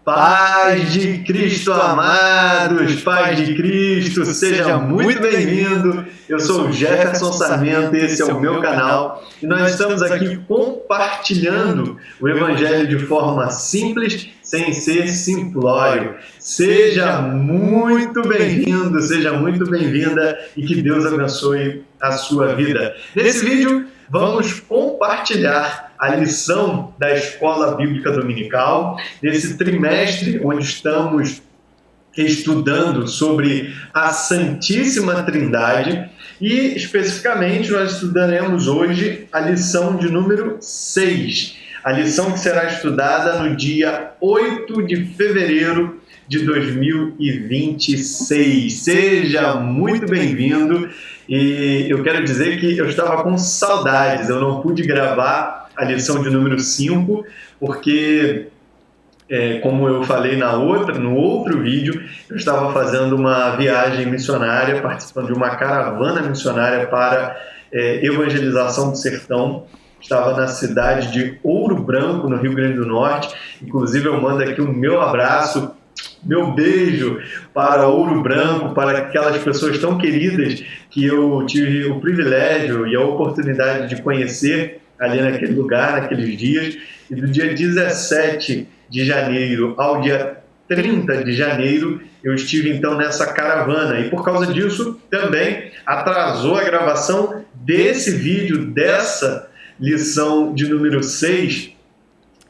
Paz de Cristo, amados, paz de Cristo, seja muito bem-vindo. Eu sou o Jefferson Sarmento, esse é o meu canal e nós estamos aqui compartilhando o Evangelho de forma simples, sem ser simplório. Seja muito bem-vindo, seja muito bem-vinda e que Deus abençoe a sua vida. Nesse vídeo, vamos compartilhar a lição da Escola Bíblica Dominical, nesse trimestre onde estamos estudando sobre a Santíssima Trindade e, especificamente, nós estudaremos hoje a lição de número 6, a lição que será estudada no dia 8 de fevereiro de 2026. Seja muito bem-vindo e eu quero dizer que eu estava com saudades, eu não pude gravar a lição de número 5, porque, como eu falei no outro vídeo, eu estava fazendo uma viagem missionária, participando de uma caravana missionária para evangelização do sertão. Estava na cidade de Ouro Branco, no Rio Grande do Norte. Inclusive, eu mando aqui o meu abraço, meu beijo para Ouro Branco, para aquelas pessoas tão queridas que eu tive o privilégio e a oportunidade de conhecer ali naquele lugar, naqueles dias. E do dia 17 de janeiro ao dia 30 de janeiro, eu estive então nessa caravana. E por causa disso, também atrasou a gravação desse vídeo, dessa lição de número 6,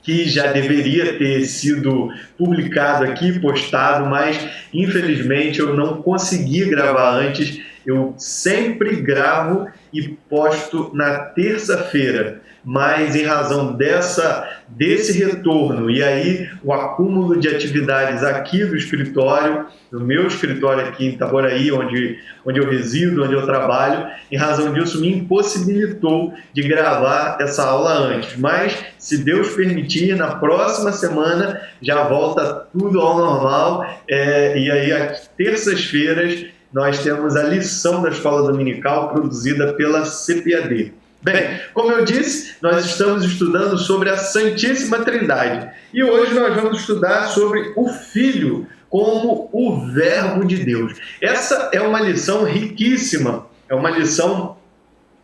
que já deveria ter sido publicado aqui, postado, mas infelizmente eu não consegui gravar antes. Eu sempre gravo e posto na terça-feira, mas em razão desse retorno e aí o acúmulo de atividades aqui do escritório, do meu escritório aqui em Itaboraí, onde eu resido, onde eu trabalho, em razão disso me impossibilitou de gravar essa aula antes. Mas, se Deus permitir, na próxima semana já volta tudo ao normal, e aí às terças-feiras nós temos a lição da Escola Dominical produzida pela CPAD. Bem, como eu disse, nós estamos estudando sobre a Santíssima Trindade. E hoje nós vamos estudar sobre o Filho como o Verbo de Deus. Essa é uma lição riquíssima, é uma lição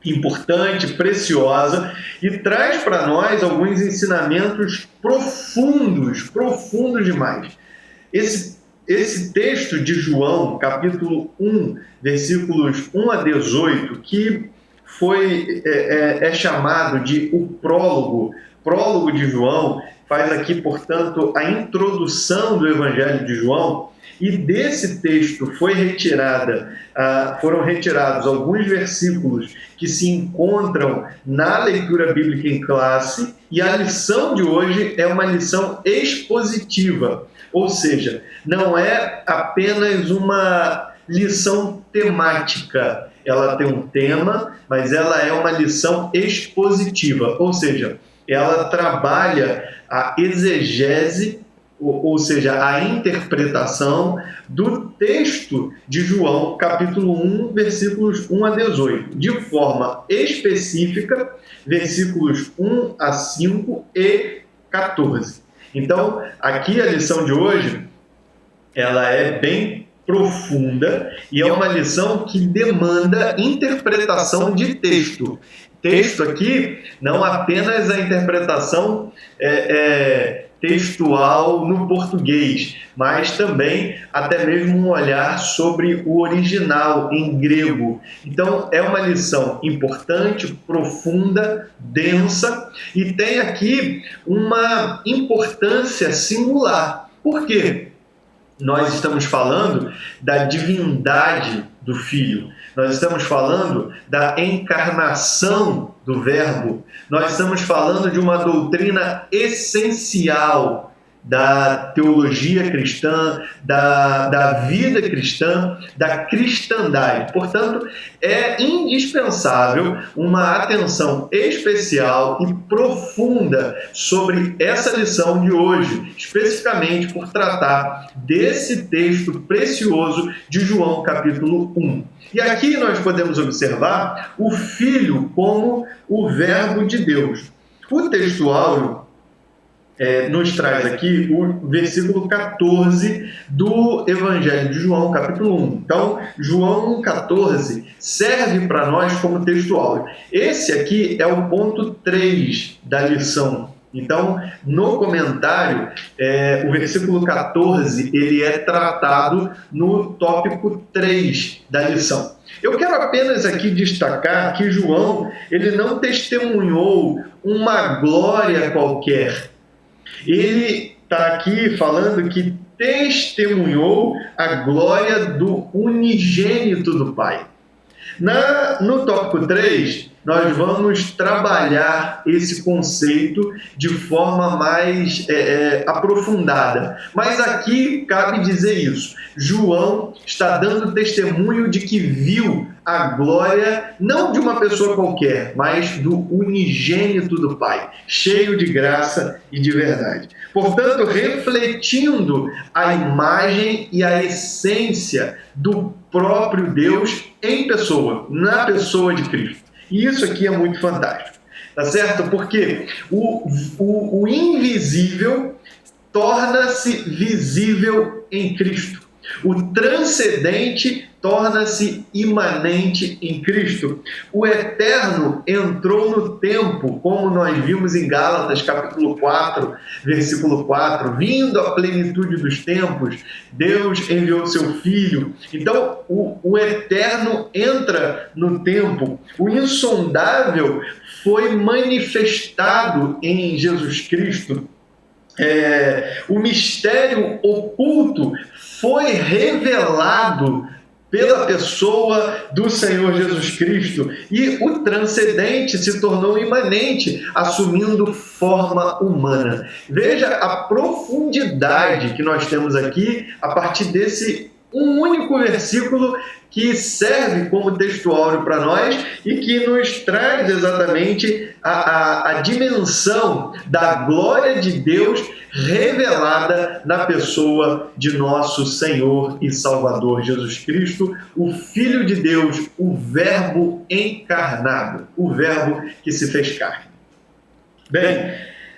importante, preciosa, e traz para nós alguns ensinamentos profundos demais. Esse texto de João, capítulo 1, versículos 1 a 18, que é chamado de o prólogo de João, faz aqui, portanto, a introdução do Evangelho de João, e desse texto foram retirados alguns versículos que se encontram na leitura bíblica em classe, e a lição de hoje é uma lição expositiva, ou seja, não é apenas uma lição temática. Ela tem um tema, mas ela é uma lição expositiva, ou seja, ela trabalha a exegese, ou seja, a interpretação do texto de João, capítulo 1, versículos 1 a 18, de forma específica, versículos 1 a 5 e 14. Então, aqui a lição de hoje, ela é bem profunda e é uma lição que demanda interpretação de texto. Texto aqui, não apenas a interpretação textual no português, mas também até mesmo um olhar sobre o original em grego. Então, é uma lição importante, profunda, densa, e tem aqui uma importância singular. Por quê? Nós estamos falando da divindade do Filho, nós estamos falando da encarnação do Verbo, nós estamos falando de uma doutrina essencial da teologia cristã, da vida cristã, da cristandade. Portanto, é indispensável uma atenção especial e profunda sobre essa lição de hoje, especificamente por tratar desse texto precioso de João, capítulo 1. E aqui nós podemos observar o Filho como o Verbo de Deus. O texto áureo nos traz aqui o versículo 14 do Evangelho de João, capítulo 1. Então, João 1,14 serve para nós como texto áureo. Esse aqui é o ponto 3 da lição. Então, no comentário, o versículo 14 ele é tratado no tópico 3 da lição. Eu quero apenas aqui destacar que João ele não testemunhou uma glória qualquer. Ele está aqui falando que testemunhou a glória do unigênito do Pai. No tópico 3, nós vamos trabalhar esse conceito de forma mais aprofundada. Mas aqui cabe dizer isso. João está dando testemunho de que viu a glória não de uma pessoa qualquer, mas do unigênito do Pai, cheio de graça e de verdade. Portanto, refletindo a imagem e a essência do próprio Deus em pessoa, na pessoa de Cristo. E isso aqui é muito fantástico, tá certo? Porque o invisível torna-se visível em Cristo. O transcendente torna-se imanente em Cristo. O eterno entrou no tempo, como nós vimos em Gálatas, capítulo 4, versículo 4. Vindo à plenitude dos tempos, Deus enviou seu Filho. Então, o eterno entra no tempo. O insondável foi manifestado em Jesus Cristo. O mistério oculto foi revelado pela pessoa do Senhor Jesus Cristo, e o transcendente se tornou imanente, assumindo forma humana. Veja a profundidade que nós temos aqui a partir desse um único versículo que serve como texto áureo para nós e que nos traz exatamente a dimensão da glória de Deus revelada na pessoa de nosso Senhor e Salvador Jesus Cristo, o Filho de Deus, o Verbo encarnado, o Verbo que se fez carne. Bem,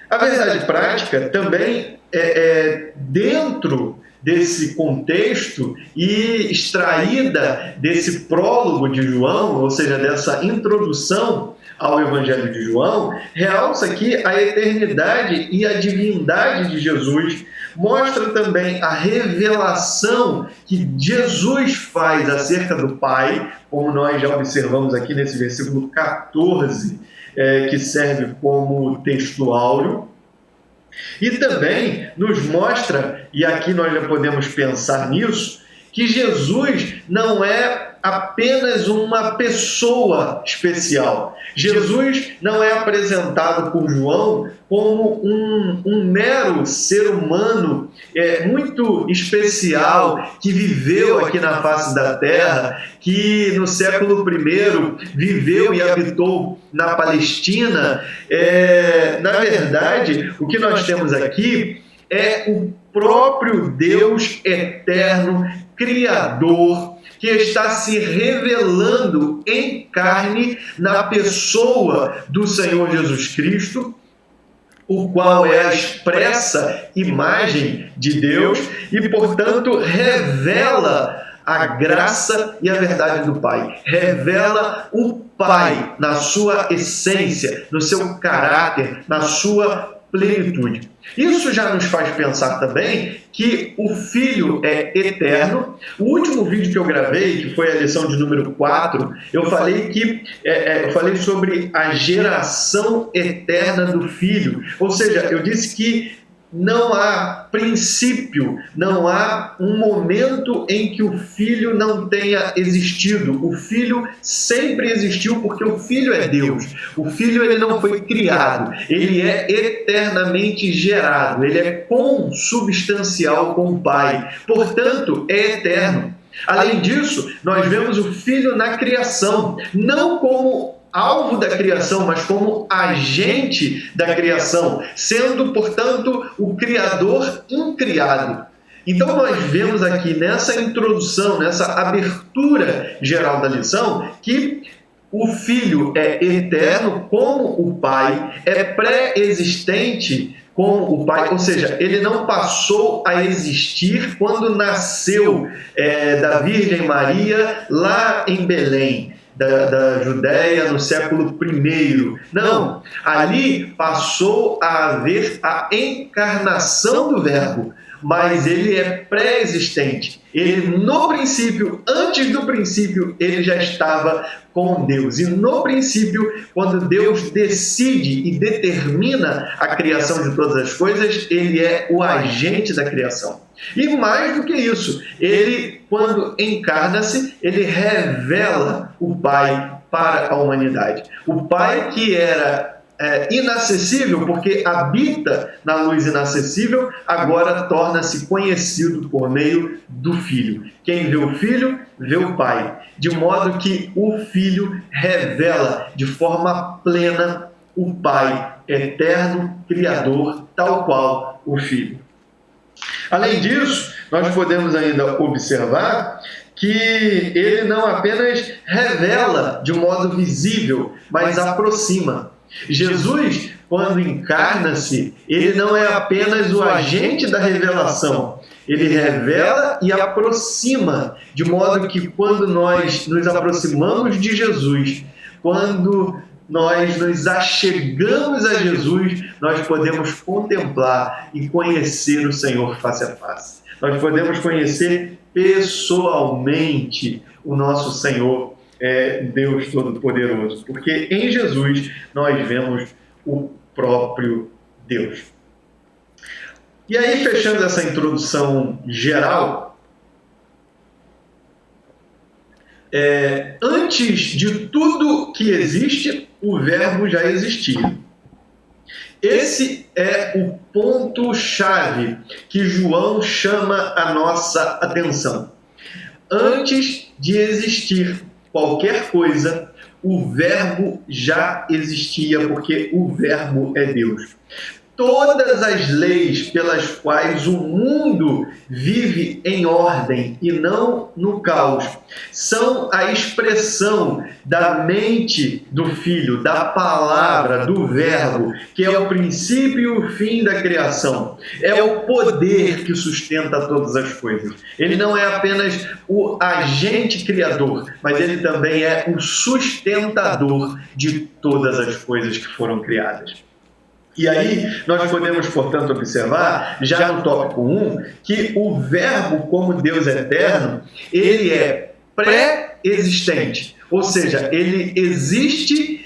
a verdade prática também é dentro desse contexto e extraída desse prólogo de João, ou seja, dessa introdução ao Evangelho de João, realça aqui a eternidade e a divindade de Jesus, mostra também a revelação que Jesus faz acerca do Pai, como nós já observamos aqui nesse versículo 14, que serve como texto áureo. E também nos mostra, e aqui nós já podemos pensar nisso, que Jesus não é apenas uma pessoa especial. Jesus não é apresentado por João como um mero ser humano muito especial, que viveu aqui na face da terra, que no século I viveu e habitou na Palestina. Na verdade, o que nós temos aqui é o próprio Deus eterno, Criador, que está se revelando em carne na pessoa do Senhor Jesus Cristo, o qual é a expressa imagem de Deus e, portanto, revela a graça e a verdade do Pai. Revela o Pai na sua essência, no seu caráter, na sua plenitude. Isso já nos faz pensar também que o Filho é eterno. O último vídeo que eu gravei, que foi a lição de número 4, eu falei sobre a geração eterna do Filho. Ou seja, eu disse que não há princípio, não há um momento em que o Filho não tenha existido. O Filho sempre existiu porque o Filho é Deus. O Filho ele não foi criado, ele é eternamente gerado, ele é consubstancial com o Pai, portanto é eterno. Além disso, nós vemos o Filho na criação, não como alvo da criação, mas como agente da criação, sendo, portanto, o Criador incriado. Então, nós vemos aqui nessa introdução, nessa abertura geral da lição, que o Filho é eterno como o Pai, é pré-existente com o Pai, ou seja, ele não passou a existir quando nasceu da Virgem Maria lá em Belém, da Judéia, no século I. Não, ali passou a haver a encarnação do Verbo, mas ele é pré-existente. Ele, no princípio, antes do princípio, ele já estava com Deus. E no princípio, quando Deus decide e determina a criação de todas as coisas, ele é o agente da criação. E mais do que isso, ele, quando encarna-se, ele revela o Pai para a humanidade. O Pai que era inacessível, porque habita na luz inacessível, agora torna-se conhecido por meio do Filho. Quem vê o Filho, vê o Pai. De modo que o Filho revela de forma plena o Pai, eterno, Criador, tal qual o Filho. Além disso, nós podemos ainda observar que ele não apenas revela de modo visível, mas aproxima. Jesus, quando encarna-se, ele não é apenas o agente da revelação, ele revela e aproxima, de modo que quando nós nos aproximamos de Jesus, quando nós nos achegamos a Jesus, nós podemos contemplar e conhecer o Senhor face a face. Nós podemos conhecer pessoalmente o nosso Senhor, Deus Todo-Poderoso, porque em Jesus nós vemos o próprio Deus. E aí, fechando essa introdução geral, antes de tudo que existe, o Verbo já existia. Esse é o ponto-chave que João chama a nossa atenção. Antes de existir qualquer coisa, o Verbo já existia, porque o Verbo é Deus. Todas as leis pelas quais o mundo vive em ordem e não no caos são a expressão da mente do Filho, da palavra, do Verbo, que é o princípio e o fim da criação. É o poder que sustenta todas as coisas. Ele não é apenas o agente criador, mas ele também é o sustentador de todas as coisas que foram criadas. E aí, nós podemos, portanto, observar, já no tópico 1, que o Verbo, como Deus eterno, ele é pré-existente, ou seja, ele existe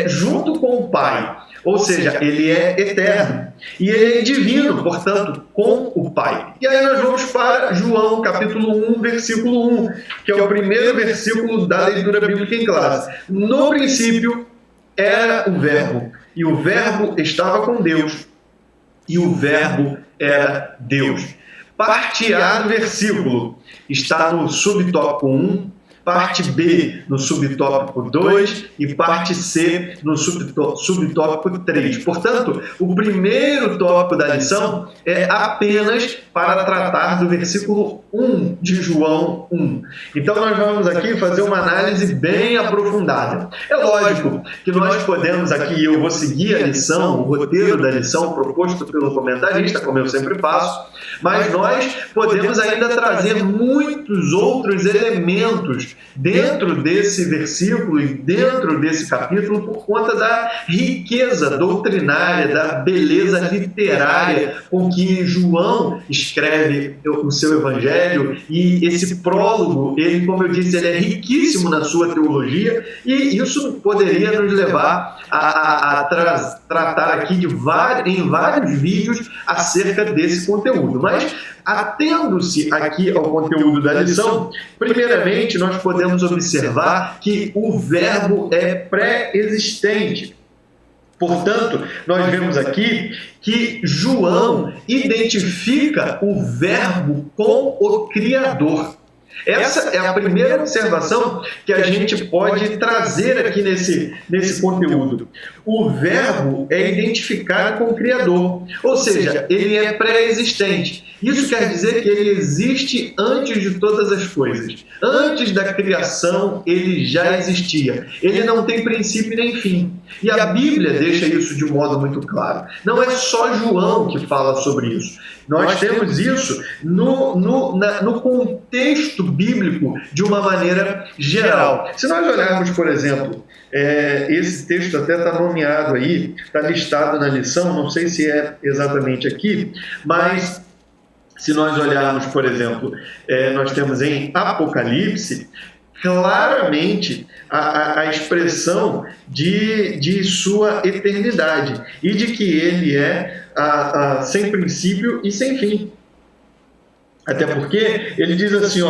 junto com o Pai, ou seja, ele é eterno. E ele é divino, portanto, com o Pai. E aí nós vamos para João, capítulo 1, versículo 1, que é o primeiro versículo da leitura bíblica em classe. No princípio era o Verbo, e o Verbo estava com Deus, e o Verbo era Deus. Parte A do versículo está no subtópico 1, parte B no subtópico 2 e parte C no subtópico 3. Portanto, o primeiro tópico da lição é apenas para tratar do versículo 1 de João 1. Então, nós vamos aqui fazer uma análise bem aprofundada. É lógico que nós podemos aqui, eu vou seguir a lição, o roteiro da lição proposto pelo comentarista, como eu sempre faço, mas nós podemos ainda trazer muitos outros elementos dentro desse versículo e dentro desse capítulo por conta da riqueza doutrinária, da beleza literária com que João escreve o seu evangelho, e esse prólogo, ele, como eu disse, ele é riquíssimo na sua teologia, e isso poderia nos levar a tratar aqui em vários vídeos acerca desse conteúdo. Mas, atendo-se aqui ao conteúdo da lição, primeiramente nós podemos observar que o Verbo é pré-existente. Portanto, nós vemos aqui que João identifica o Verbo com o Criador. Essa é a primeira observação que a gente pode trazer aqui nesse conteúdo. O Verbo é identificado com o Criador, ou seja, ele é pré-existente. Isso quer dizer que ele existe antes de todas as coisas. Antes da criação, ele já existia. Ele não tem princípio nem fim. E a Bíblia deixa isso de modo muito claro. Não é só João que fala sobre isso. Nós temos isso no contexto bíblico de uma maneira geral. Se nós olharmos, por exemplo, esse texto até está nomeado aí, está listado na lição, não sei se é exatamente aqui, mas se nós olharmos, por exemplo, nós temos em Apocalipse, claramente a expressão de sua eternidade e de que ele é sem princípio e sem fim. Até porque ele diz assim,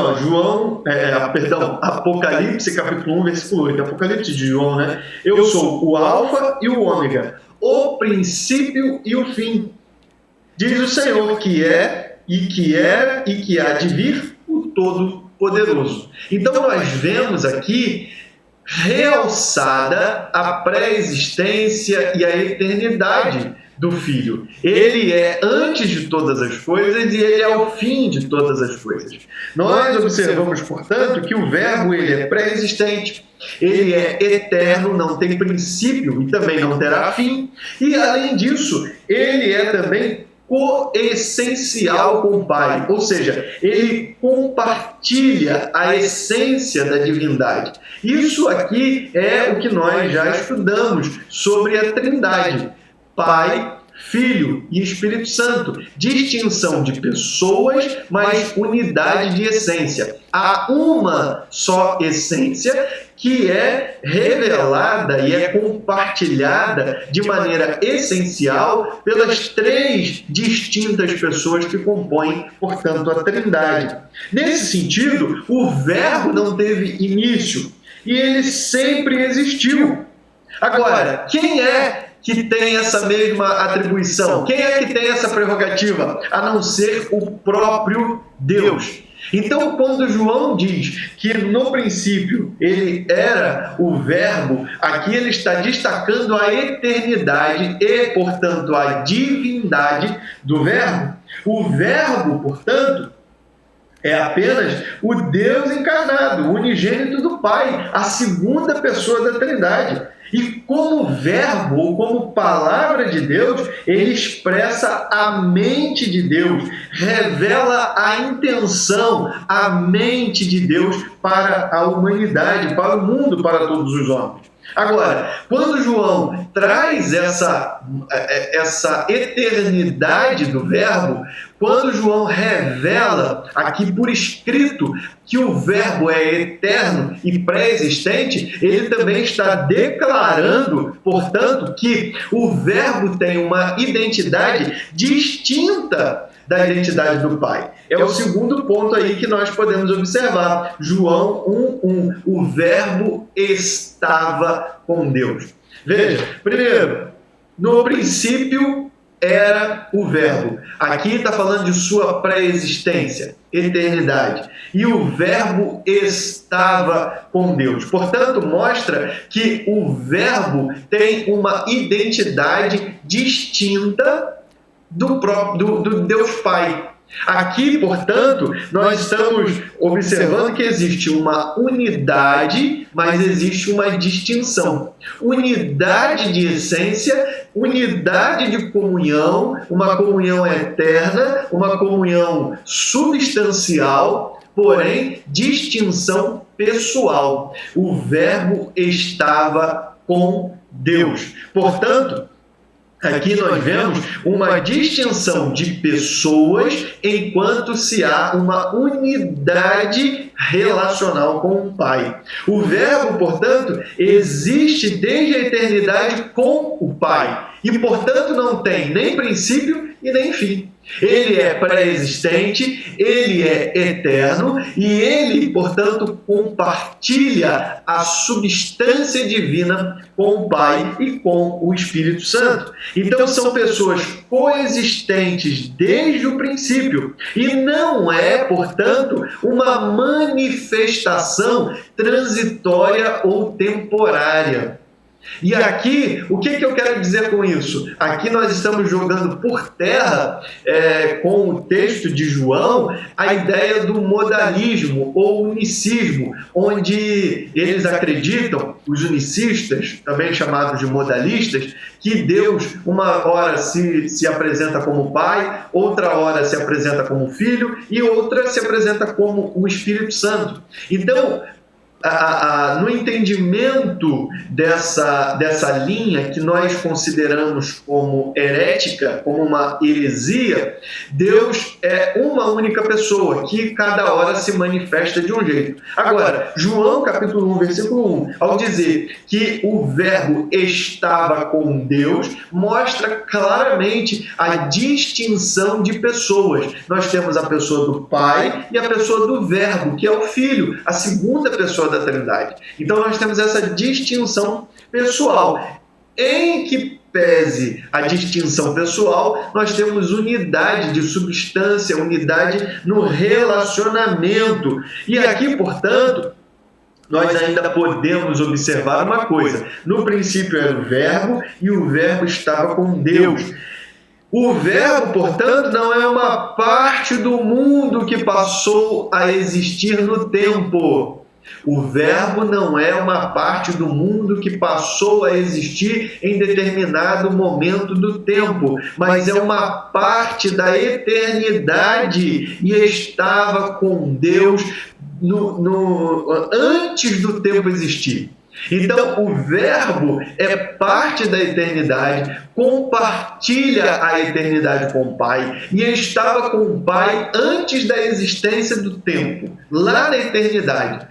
Apocalipse, capítulo 1, versículo 8, Apocalipse de João, né? Eu sou o Alfa e o Ômega, o princípio e o fim. Diz o Senhor que é, e que era, e que há de vir, o Todo-Poderoso. Então nós vemos aqui realçada a pré-existência e a eternidade do Filho. Ele é antes de todas as coisas e ele é o fim de todas as coisas. Nós observamos, portanto, que o Verbo ele é pré-existente, ele é eterno, não tem princípio e também não terá fim. E, além disso, ele é também coessencial com o Pai, ou seja, ele compartilha a essência da divindade. Isso aqui é o que nós já estudamos sobre a Trindade: Pai, Filho e Espírito Santo. Distinção de pessoas, mas unidade de essência. Há uma só essência que é revelada e é compartilhada de maneira essencial pelas três distintas pessoas que compõem, portanto, a Trindade. Nesse sentido, o Verbo não teve início e ele sempre existiu. Agora, quem é que tem essa mesma atribuição? Quem é que tem essa prerrogativa? A não ser o próprio Deus. Então, quando João diz que no princípio ele era o Verbo, aqui ele está destacando a eternidade e, portanto, a divindade do Verbo. O Verbo, portanto, é apenas o Deus encarnado, o unigênito do Pai, a segunda pessoa da Trindade. E como verbo, ou como palavra de Deus, ele expressa a mente de Deus, revela a intenção, a mente de Deus para a humanidade, para o mundo, para todos os homens. Agora, quando João traz essa eternidade do Verbo, quando João revela aqui por escrito que o Verbo é eterno e pré-existente, ele também está declarando, portanto, que o Verbo tem uma identidade distinta da identidade do Pai. É o segundo ponto aí que nós podemos observar. João 1:1, o Verbo estava com Deus. Veja, primeiro, no princípio era o Verbo. Aqui está falando de sua pré-existência, eternidade. E o Verbo estava com Deus. Portanto, mostra que o Verbo tem uma identidade distinta do Deus Pai. Aqui, portanto, nós estamos observando que existe uma unidade, mas existe uma distinção. Unidade de essência, unidade de comunhão, uma comunhão eterna, uma comunhão substancial, porém, distinção pessoal. O Verbo estava com Deus. Portanto, aqui nós vemos uma distinção de pessoas, enquanto se há uma unidade relacional com o Pai. O Verbo, portanto, existe desde a eternidade com o Pai e, portanto, não tem nem princípio e nem fim. Ele é pré-existente, ele é eterno e ele, portanto, compartilha a substância divina com o Pai e com o Espírito Santo. Então, são pessoas coexistentes desde o princípio e não é, portanto, uma manifestação transitória ou temporária. E aqui, o que eu quero dizer com isso? Aqui nós estamos jogando por terra, com o texto de João, a ideia do modalismo ou unicismo, onde eles acreditam, os unicistas, também chamados de modalistas, que Deus uma hora se apresenta como Pai, outra hora se apresenta como Filho e outra se apresenta como o Espírito Santo. Então, no entendimento dessa linha que nós consideramos como herética, como uma heresia, Deus é uma única pessoa que cada hora se manifesta de um jeito. Agora, João capítulo 1, versículo 1, ao dizer que o verbo estava com Deus, mostra claramente a distinção de pessoas. Nós temos a pessoa do Pai e a pessoa do verbo, que é o Filho, a segunda pessoa da Trindade. Então nós temos essa distinção pessoal. Em que pese a distinção pessoal, nós temos unidade de substância, unidade no relacionamento. E aqui, portanto, nós ainda podemos observar uma coisa. No princípio era o verbo e o verbo estava com Deus. O verbo, portanto, não é uma parte do mundo que passou a existir no tempo. O verbo não é uma parte do mundo que passou a existir em determinado momento do tempo, mas é uma parte da eternidade e estava com Deus antes do tempo existir. Então, o verbo é parte da eternidade, compartilha a eternidade com o Pai e estava com o Pai antes da existência do tempo, lá na eternidade.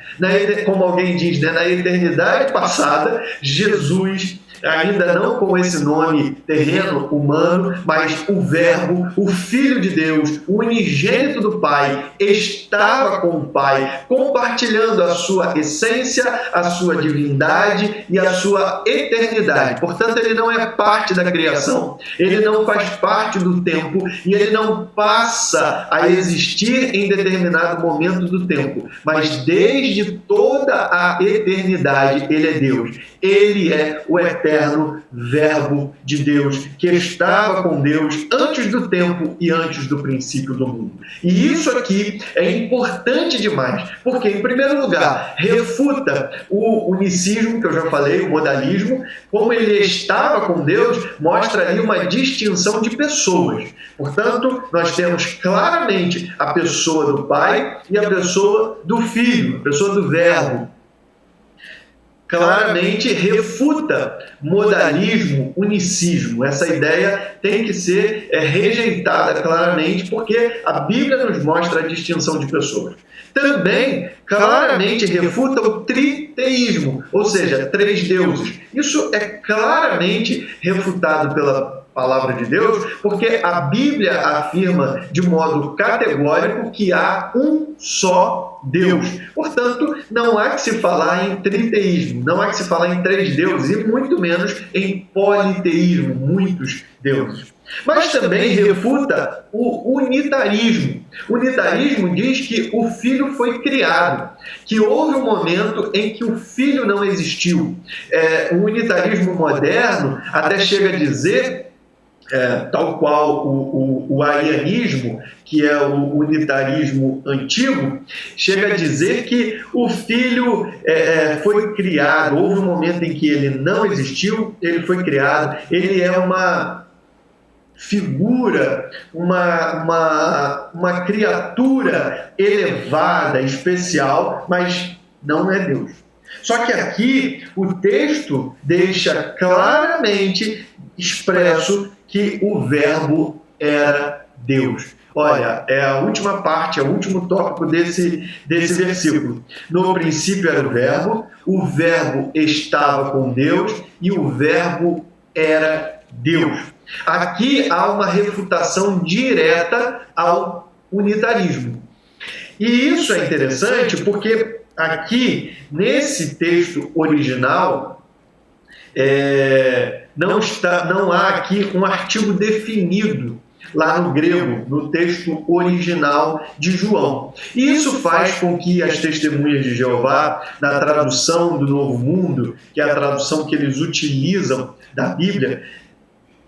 Como alguém diz, né? Na eternidade passada, Jesus, ainda não com esse nome terreno, humano, mas o Verbo, o Filho de Deus, o unigênito do Pai, estava com o Pai, compartilhando a sua essência, a sua divindade e a sua eternidade. Portanto, ele não é parte da criação, ele não faz parte do tempo e ele não passa a existir em determinado momento do tempo, mas desde toda a eternidade ele é Deus. Ele é o eterno Verbo de Deus, que estava com Deus antes do tempo e antes do princípio do mundo. E isso aqui é importante demais, porque, em primeiro lugar, refuta o unicismo, que eu já falei, o modalismo. Como ele estava com Deus, mostra ali uma distinção de pessoas. Portanto, nós temos claramente a pessoa do Pai e a pessoa do Filho, a pessoa do Verbo. Claramente refuta modalismo, unicismo. Essa ideia tem que ser rejeitada claramente, porque a Bíblia nos mostra a distinção de pessoas. Também claramente refuta o triteísmo, ou seja, três deuses. Isso é claramente refutado pela palavra de Deus, porque a Bíblia afirma de modo categórico que há um só Deus. Portanto, não há que se falar em triteísmo, não há que se falar em três deuses, e muito menos em politeísmo, muitos deuses. Mas também refuta o unitarismo. O unitarismo diz que o Filho foi criado, que houve um momento em que o Filho não existiu. O unitarismo moderno até chega a dizer, tal qual o arianismo, que é o unitarismo antigo, chega a dizer que o Filho foi criado, houve um momento em que ele não existiu, ele foi criado, ele é uma figura, uma criatura elevada, especial, mas não é Deus. Só que aqui o texto deixa claramente expresso que o Verbo era Deus. Olha, é a última parte, é o último tópico desse versículo. No princípio era o Verbo estava com Deus e o Verbo era Deus. Aqui há uma refutação direta ao unitarismo. E isso é interessante porque aqui, nesse texto original, não há aqui um artigo definido. lá no grego, no texto original de João. E isso faz com que as testemunhas de Jeová, na tradução do Novo Mundo, que é a tradução que eles utilizam da Bíblia,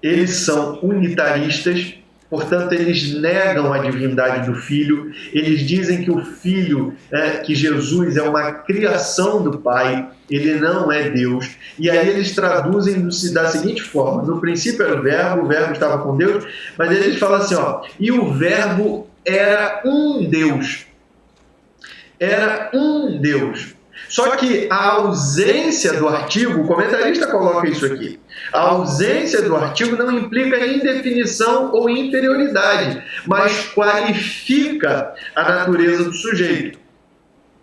eles são unitaristas. Portanto, eles negam a divindade do Filho, eles dizem que o Filho, que Jesus é uma criação do Pai, ele não é Deus. E aí eles traduzem da seguinte forma: no princípio era o Verbo estava com Deus, mas eles falam assim, e o Verbo era um Deus. Era um Deus. Só que a ausência do artigo, o comentarista coloca isso aqui, a ausência do artigo não implica indefinição ou inferioridade, mas qualifica a natureza do sujeito.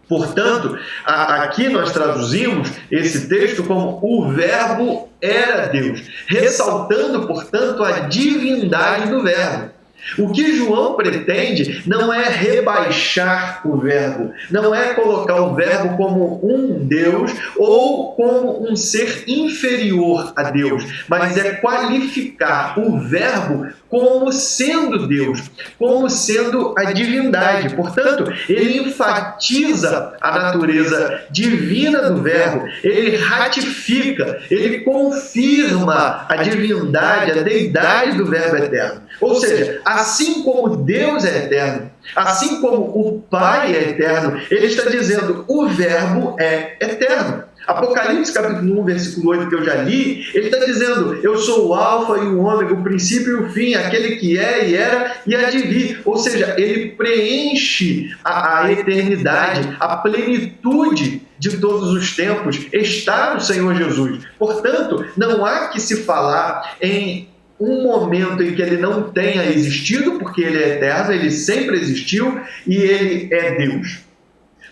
Portanto, aqui nós traduzimos esse texto como o Verbo era Deus, ressaltando, portanto, a divindade do Verbo. O que João pretende não é rebaixar o Verbo, não é colocar o Verbo como um Deus ou como um ser inferior a Deus, mas é qualificar o Verbo como sendo Deus, como sendo a divindade. Portanto, ele enfatiza a natureza divina do Verbo, ele ratifica, ele confirma a divindade, a deidade do Verbo eterno. Ou seja, assim como Deus é eterno, assim como o Pai é eterno, ele está dizendo o Verbo é eterno. Apocalipse capítulo 1, versículo 8, que eu já li, ele está dizendo, eu sou o alfa e o ômega, o princípio e o fim, aquele que é e era e há de vir. Ou seja, ele preenche a eternidade, a plenitude de todos os tempos está no Senhor Jesus. Portanto, não há que se falar em um momento em que ele não tenha existido, porque ele é eterno, ele sempre existiu e ele é Deus.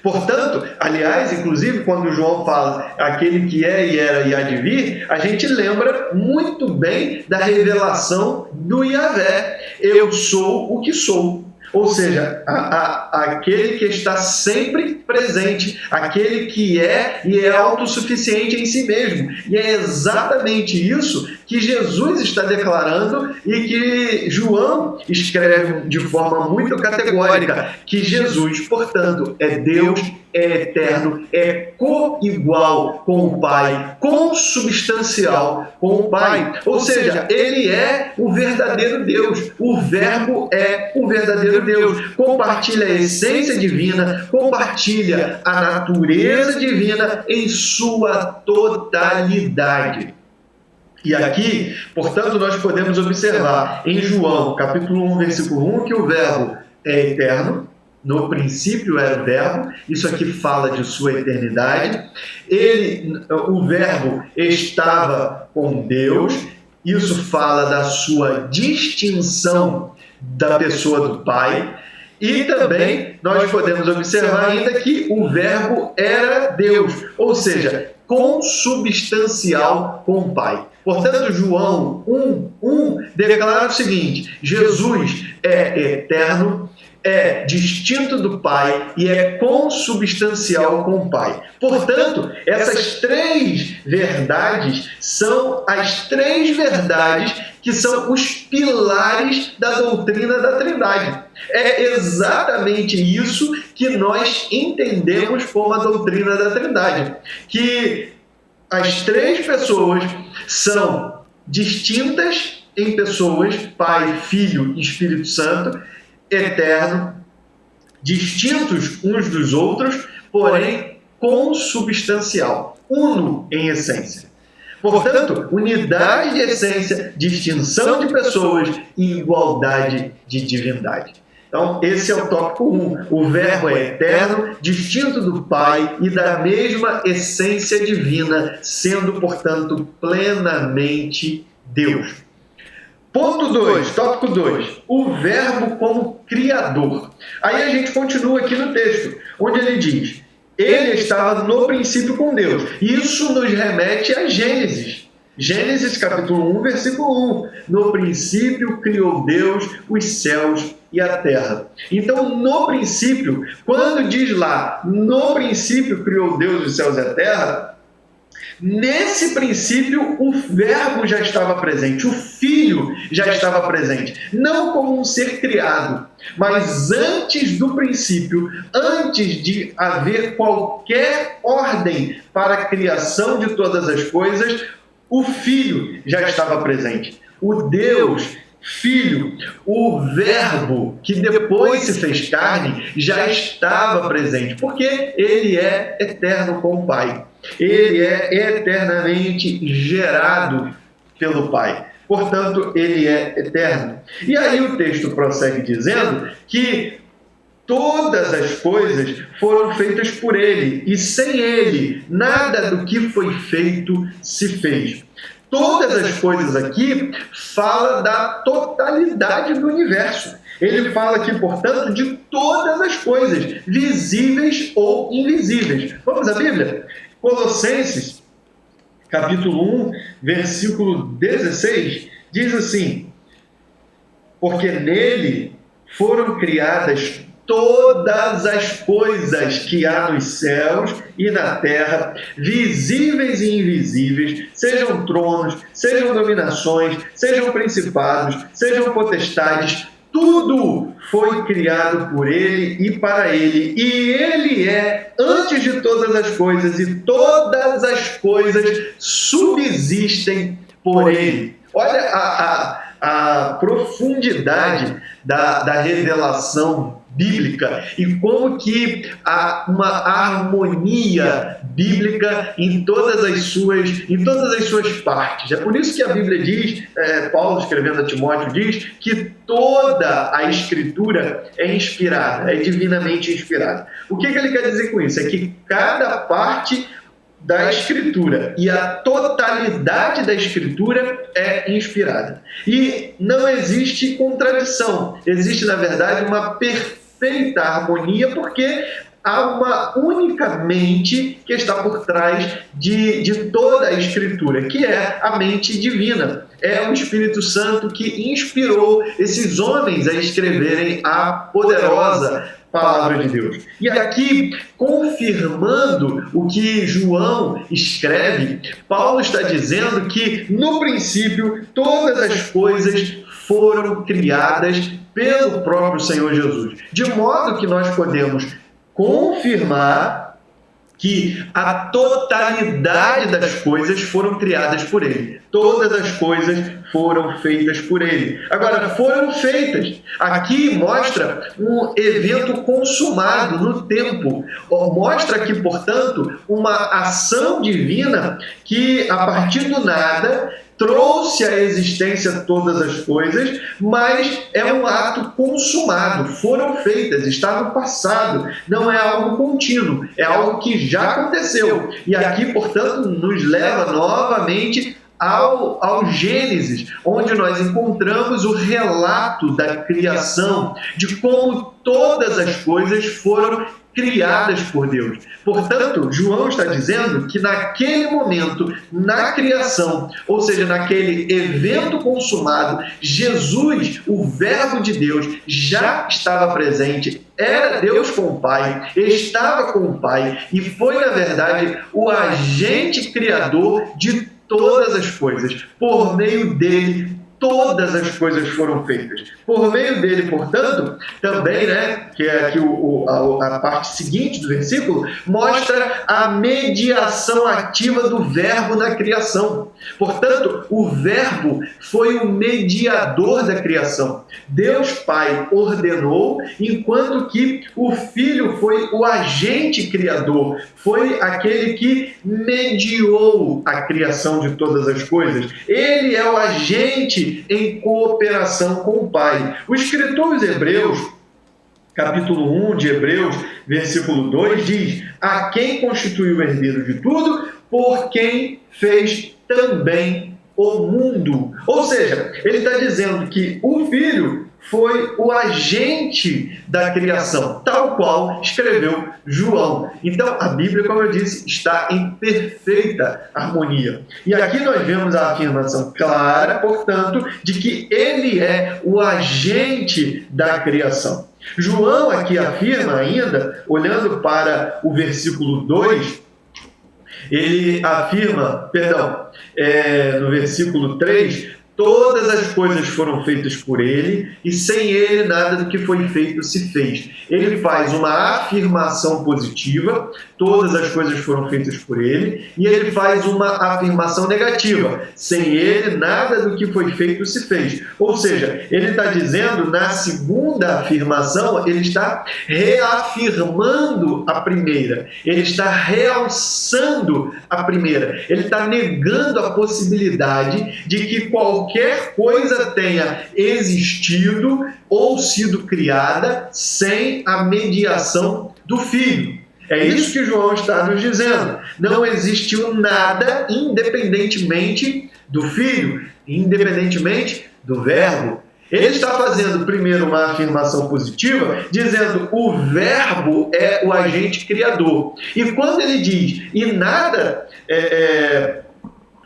Portanto, aliás, inclusive, quando João fala aquele que é e era e há de vir, a gente lembra muito bem da revelação do Yahvé. Eu sou o que sou. Ou seja, aquele que está sempre presente, aquele que é e é autossuficiente em si mesmo. E é exatamente isso que Jesus está declarando e que João escreve de forma muito categórica, que Jesus, portanto, é Deus, é eterno, é co-igual com o Pai, consubstancial com o Pai. Ou seja, ele é o verdadeiro Deus, o Verbo é o verdadeiro Deus, compartilha a essência divina, compartilha a natureza divina em sua totalidade. E aqui, portanto, nós podemos observar em João, capítulo 1, versículo 1, que o Verbo é eterno, no princípio era o Verbo, isso aqui fala de sua eternidade, o Verbo estava com Deus, isso fala da sua distinção da pessoa do Pai, e também nós podemos observar ainda que o Verbo era Deus, ou seja, consubstancial com o Pai. Portanto, João 1:1 declara o seguinte: Jesus é eterno, é distinto do Pai e é consubstancial com o Pai. Portanto, essas três verdades são as três verdades que são os pilares da doutrina da Trindade. É exatamente isso que nós entendemos como a doutrina da Trindade. Que as três pessoas são distintas em pessoas, Pai, Filho e Espírito Santo, eterno, distintos uns dos outros, porém consubstancial, uno em essência. Portanto, unidade de essência, distinção de pessoas e igualdade de divindade. Então, esse é o tópico 1. O Verbo é eterno, distinto do Pai e da mesma essência divina, sendo, portanto, plenamente Deus. Ponto 2, tópico 2, o Verbo como Criador. Aí a gente continua aqui no texto, onde ele diz, ele estava no princípio com Deus. Isso nos remete a Gênesis. Gênesis capítulo 1, versículo 1. No princípio criou Deus os céus e a terra. Então, no princípio, quando diz lá, no princípio criou Deus os céus e a terra, Nesse princípio, o Verbo já estava presente, o Filho já estava presente, não como um ser criado, mas antes do princípio, antes de haver qualquer ordem para a criação de todas as coisas, o Filho já estava presente. O Deus Filho, o Verbo, que depois se fez carne, já estava presente, porque ele é eterno com o Pai. Ele é eternamente gerado pelo Pai. Portanto, ele é eterno. E aí o texto prossegue dizendo que todas as coisas foram feitas por ele, e sem ele, nada do que foi feito se fez. Todas as coisas aqui fala da totalidade do universo. Ele fala aqui, portanto, de todas as coisas, visíveis ou invisíveis. Vamos à Bíblia? Colossenses, capítulo 1, versículo 16, diz assim: porque nele foram criadas todas as coisas que há nos céus e na terra, visíveis e invisíveis, sejam tronos, sejam dominações, sejam principados, sejam potestades, tudo foi criado por ele e para ele, e ele é antes de todas as coisas, e todas as coisas subsistem por ele. Olha a profundidade da revelação bíblica e como que há uma harmonia bíblica em todas as suas partes. É por isso que a Bíblia diz, Paulo escrevendo a Timóteo diz que toda a Escritura é inspirada, é divinamente inspirada. O que ele quer dizer com isso? É que cada parte da Escritura e a totalidade da Escritura é inspirada. E não existe contradição, existe, na verdade, uma perfeita harmonia, porque há uma única mente que está por trás de toda a Escritura, que é a mente divina. É o Espírito Santo que inspirou esses homens a escreverem a poderosa Palavra de Deus. E aqui, confirmando o que João escreve, Paulo está dizendo que, no princípio, todas as coisas foram criadas pelo próprio Senhor Jesus. De modo que nós podemos confirmar que a totalidade das coisas foram criadas por ele. Todas as coisas foram feitas por ele. Agora, foram feitas. Aqui mostra um evento consumado no tempo. Mostra aqui, portanto, uma ação divina que, a partir do nada, trouxe à existência todas as coisas, mas é um ato consumado, foram feitas, está no passado, não é algo contínuo, é algo que já aconteceu. E aqui, portanto, nos leva novamente ao Gênesis, onde nós encontramos o relato da criação, de como todas as coisas foram criadas por Deus. Portanto, João está dizendo que naquele momento, na criação, ou seja, naquele evento consumado, Jesus, o Verbo de Deus, já estava presente, era Deus com o Pai, estava com o Pai e foi, na verdade, o agente criador de todas as coisas. Por meio dele, todas as coisas foram feitas. Por meio dele, portanto, também, que é aqui a parte seguinte do versículo, mostra a mediação ativa do Verbo na criação. Portanto, o Verbo foi o mediador da criação. Deus Pai ordenou, enquanto que o Filho foi o agente criador, foi aquele que mediou a criação de todas as coisas. Ele é o agente em cooperação com o Pai. O escritor aos Hebreus, capítulo 1 de Hebreus, versículo 2, diz: a quem constituiu o herdeiro de tudo, por quem fez também o mundo. Ou seja, ele está dizendo que o Filho foi o agente da criação, tal qual escreveu João. Então, a Bíblia, como eu disse, está em perfeita harmonia. E aqui nós vemos a afirmação clara, portanto, de que ele é o agente da criação. João aqui afirma ainda, olhando para o versículo 2, ele afirma, no versículo 3, todas as coisas foram feitas por ele, e sem ele nada do que foi feito se fez. Ele faz uma afirmação positiva, todas as coisas foram feitas por ele, e ele faz uma afirmação negativa, sem ele nada do que foi feito se fez. Ou seja, ele está dizendo, na segunda afirmação, ele está reafirmando a primeira, ele está realçando a primeira, ele está negando a possibilidade de que qualquer coisa tenha existido ou sido criada sem a mediação do Filho. É isso que João está nos dizendo. Não existiu nada independentemente do Filho, independentemente do Verbo. Ele está fazendo primeiro uma afirmação positiva, dizendo o Verbo é o agente criador. E quando ele diz,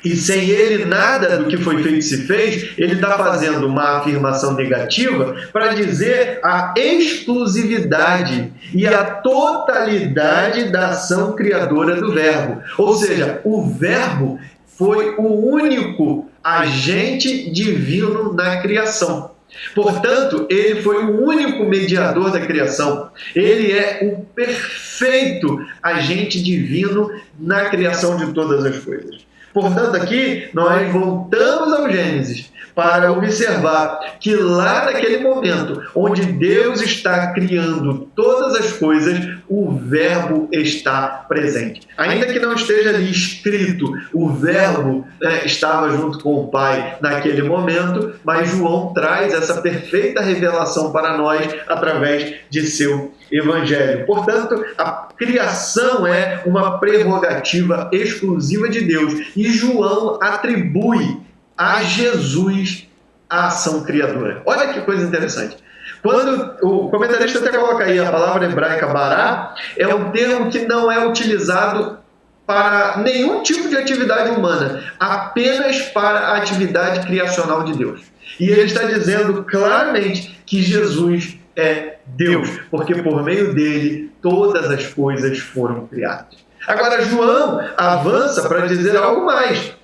e sem ele nada do que foi feito se fez, ele está fazendo uma afirmação negativa para dizer a exclusividade e a totalidade da ação criadora do Verbo. Ou seja, o Verbo foi o único agente divino na criação. Portanto, ele foi o único mediador da criação. Ele é o perfeito agente divino na criação de todas as coisas. Portanto, aqui nós voltamos ao Gênesis para observar que lá naquele momento onde Deus está criando todas as coisas, o Verbo está presente. Ainda que não esteja ali escrito, o Verbo estava junto com o Pai naquele momento, mas João traz essa perfeita revelação para nós através de seu Evangelho. Portanto, a criação é uma prerrogativa exclusiva de Deus e João atribui a Jesus a ação criadora. Olha que coisa interessante. Quando o comentarista até coloca aí a palavra hebraica bará, é um termo que não é utilizado para nenhum tipo de atividade humana, apenas para a atividade criacional de Deus. E ele está dizendo claramente que Jesus é Deus, porque por meio dele todas as coisas foram criadas. Agora João avança para dizer algo mais.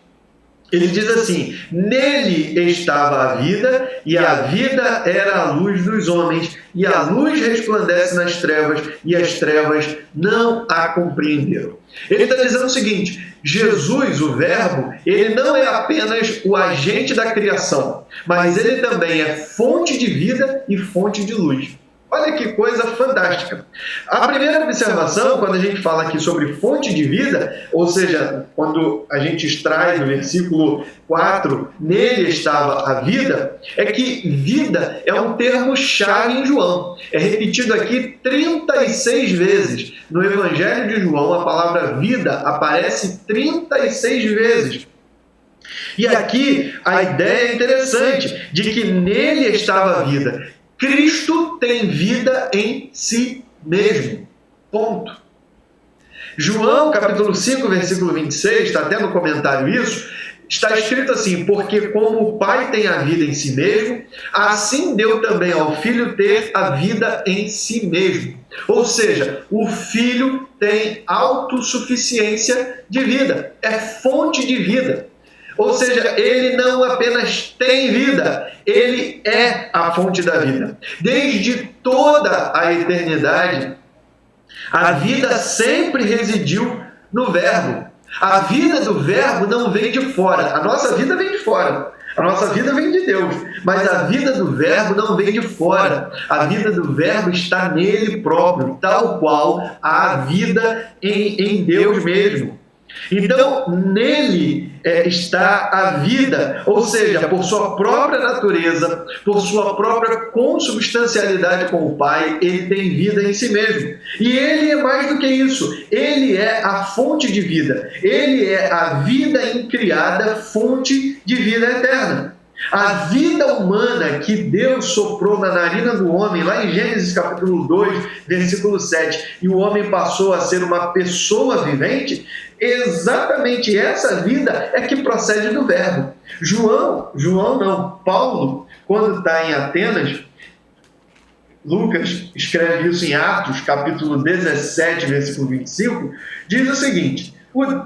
Ele diz assim, nele estava a vida, e a vida era a luz dos homens, e a luz resplandece nas trevas, e as trevas não a compreenderam. Ele está dizendo o seguinte, Jesus, o Verbo, ele não é apenas o agente da criação, mas ele também é fonte de vida e fonte de luz. Olha que coisa fantástica. A primeira observação, quando a gente fala aqui sobre fonte de vida, ou seja, quando a gente extrai no versículo 4, nele estava a vida, é que vida é um termo-chave em João. É repetido aqui 36 vezes. No Evangelho de João, a palavra vida aparece 36 vezes. E aqui a ideia é interessante, de que nele estava a vida. Cristo tem vida em si mesmo. Ponto. João, capítulo 5, versículo 26, está até no comentário isso, está escrito assim, porque como o Pai tem a vida em si mesmo, assim deu também ao Filho ter a vida em si mesmo. Ou seja, o Filho tem autossuficiência de vida, é fonte de vida. Ou seja, ele não apenas tem vida, ele é a fonte da vida. Desde toda a eternidade, a vida sempre residiu no Verbo. A vida do Verbo não vem de fora. A nossa vida vem de fora. A nossa vida vem de Deus. Mas a vida do Verbo não vem de fora. A vida do Verbo está nele próprio, tal qual a vida em Deus mesmo. Então, nele está a vida, ou seja, por sua própria natureza, por sua própria consubstancialidade com o Pai, ele tem vida em si mesmo. E ele é mais do que isso, ele é a fonte de vida, ele é a vida incriada, fonte de vida eterna. A vida humana que Deus soprou na narina do homem, lá em Gênesis capítulo 2, versículo 7, e o homem passou a ser uma pessoa vivente, exatamente essa vida é que procede do Verbo. Paulo, quando está em Atenas, Lucas escreve isso em Atos, capítulo 17, versículo 25, diz o seguinte,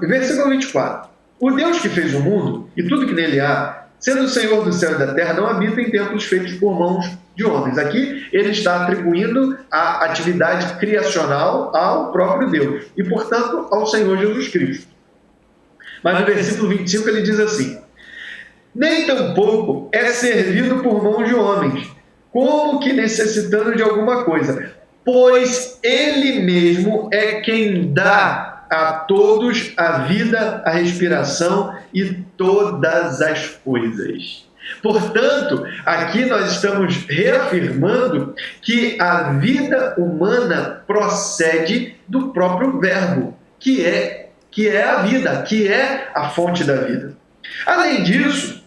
Versículo 24. O Deus que fez o mundo e tudo que nele há, sendo o Senhor do céu e da terra, não habita em templos feitos por mãos de homens. Aqui ele está atribuindo a atividade criacional ao próprio Deus e, portanto, ao Senhor Jesus Cristo. Mas no versículo 25 ele diz assim: nem tampouco é servido por mãos de homens, como que necessitando de alguma coisa, pois ele mesmo é quem dá a todos a vida, a respiração e todas as coisas. Portanto, aqui nós estamos reafirmando que a vida humana procede do próprio Verbo, que é a vida, que é a fonte da vida. Além disso,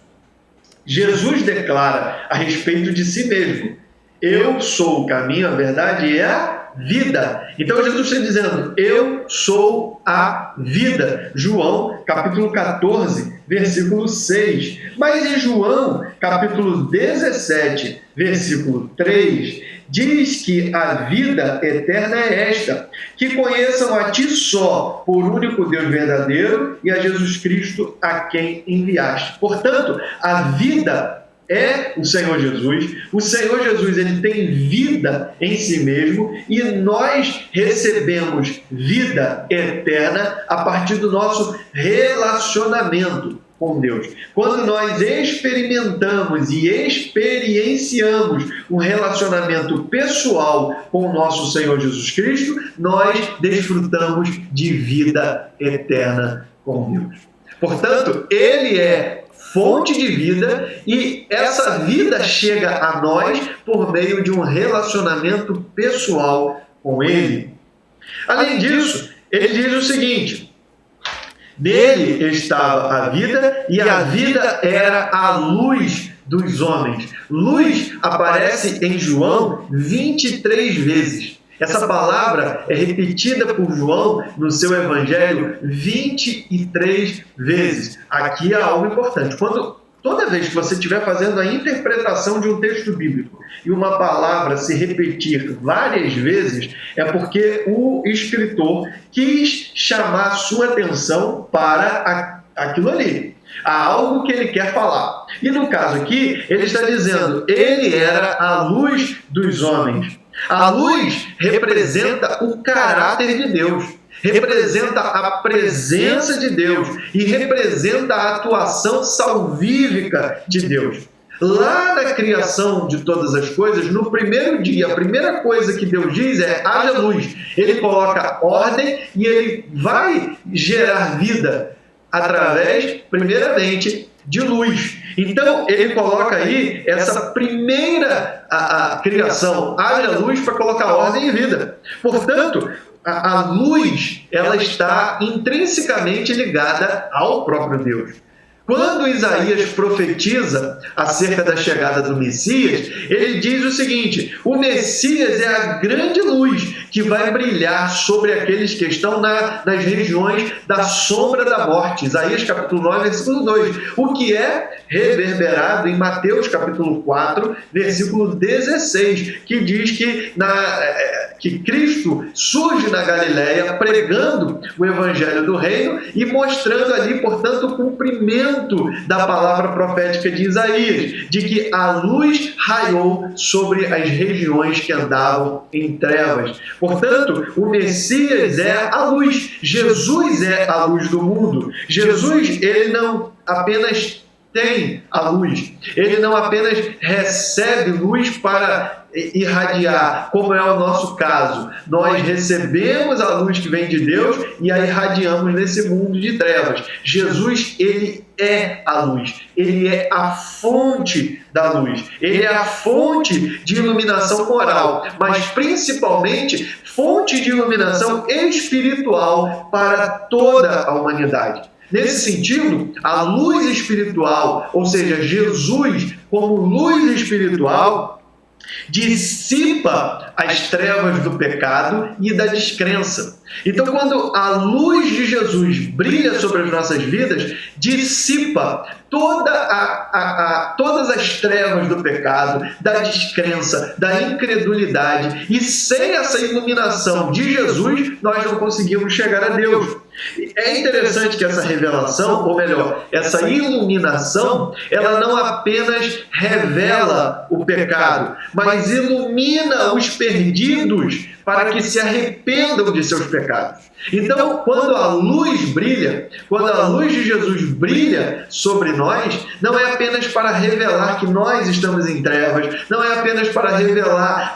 Jesus declara a respeito de si mesmo: eu sou o caminho, a verdade e a vida. Então Jesus está dizendo: eu sou a vida. João capítulo 14, versículo 6. Mas em João capítulo 17, versículo 3, diz que a vida eterna é esta: que conheçam a ti só, por único Deus verdadeiro, e a Jesus Cristo a quem enviaste. Portanto, a vida é o Senhor Jesus. O Senhor Jesus, ele tem vida em si mesmo e nós recebemos vida eterna a partir do nosso relacionamento com Deus. Quando nós experimentamos e experienciamos um relacionamento pessoal com o nosso Senhor Jesus Cristo, nós desfrutamos de vida eterna com Deus. Portanto, ele é fonte de vida e essa vida chega a nós por meio de um relacionamento pessoal com Ele. Além disso, ele diz o seguinte: nele estava a vida e a vida era a luz dos homens. Luz aparece em João 23 vezes. Essa palavra é repetida por João no seu evangelho 23 vezes. Aqui há algo importante. Toda vez que você estiver fazendo a interpretação de um texto bíblico e uma palavra se repetir várias vezes, é porque o escritor quis chamar a sua atenção para aquilo ali. Há algo que ele quer falar. E no caso aqui, ele está dizendo: ele era a luz dos homens. A luz representa o caráter de Deus, representa a presença de Deus e representa a atuação salvífica de Deus. Lá na criação de todas as coisas, no primeiro dia, a primeira coisa que Deus diz é: haja luz. Ele coloca ordem e ele vai gerar vida através, primeiramente, de luz. Então, ele coloca aí essa primeira criação, haja luz, para colocar ordem e vida. Portanto, a luz, ela está intrinsecamente ligada ao próprio Deus. Quando Isaías profetiza acerca da chegada do Messias, ele diz o seguinte: o Messias é a grande luz que vai brilhar sobre aqueles que estão nas regiões da sombra da morte. Isaías capítulo 9, versículo 2. O que é reverberado em Mateus capítulo 4, versículo 16, que diz que Cristo surge na Galileia pregando o evangelho do reino e mostrando ali, portanto, o cumprimento da palavra profética de Isaías, de que a luz raiou sobre as regiões que andavam em trevas. Portanto, o Messias é a luz. Jesus é a luz do mundo. Jesus, ele não apenas tem a luz, ele não apenas recebe luz para irradiar, como é o nosso caso. Nós recebemos a luz que vem de Deus e a irradiamos nesse mundo de trevas. Jesus, ele é a luz, ele é a fonte da luz, ele é a fonte de iluminação moral, mas principalmente fonte de iluminação espiritual para toda a humanidade. Nesse sentido, a luz espiritual, ou seja, Jesus como luz espiritual, dissipa as trevas do pecado e da descrença. Então, quando a luz de Jesus brilha sobre as nossas vidas, dissipa todas as trevas do pecado, da descrença, da incredulidade, e sem essa iluminação de Jesus, nós não conseguimos chegar a Deus. É interessante que essa revelação, ou melhor, essa iluminação, ela não apenas revela o pecado, mas ilumina os perdidos para que se arrependam de seus pecados. Então, quando a luz brilha, quando a luz de Jesus brilha sobre nós, não é apenas para revelar que nós estamos em trevas, não é apenas para revelar